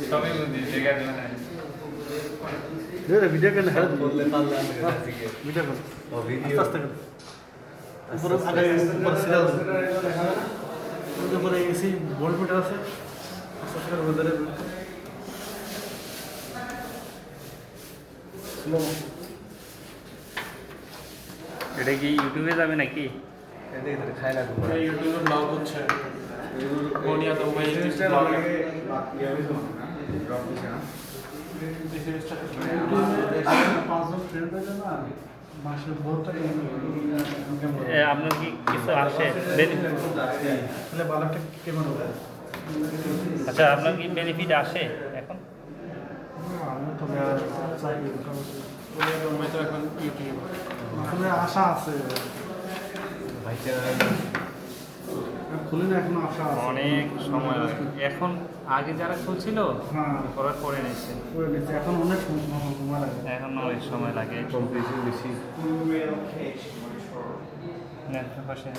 সবই বুঝি জায়গা দিবে না ভিডিও কেন হেল্প বললে পারলে আমি ভিডিও কর ও ভিডিও আস্তে আস্তে উপরে আগে উপরে সিরিয়াল উপরে এসি বোল্ট মিটার আছে আস্তে আস্তে করে ধরে স্লো এটা কি ইউটিউবে যাবে নাকি এটাই ধরে খাই না এই ইউটিউবে ব্লগ হচ্ছে বনিয়া তো ভাই আপনার কি কিছু আসে আচ্ছা আপনার কি বেনিফিট আসে এখন আশা আছে ভাই খুলে না এখনো আশা আছে অনেক সময় লাগে এখন আগে যারা খুলছিল হ্যাঁ করার পরে নিচ্ছে করে নিচ্ছে এখন অনেক সময় লাগে এখন অনেক সময় লাগে কম্পিটিশন বেশি নেন, বসে।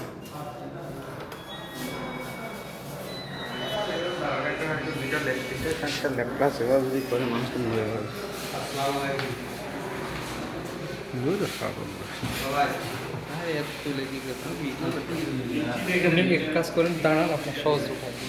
ল্যাপটপ সেবা যদি করে মানুষকে নিয়ে যাবে এক কাজ করেন দাঁড়ান আপনার সহজ উপায় কি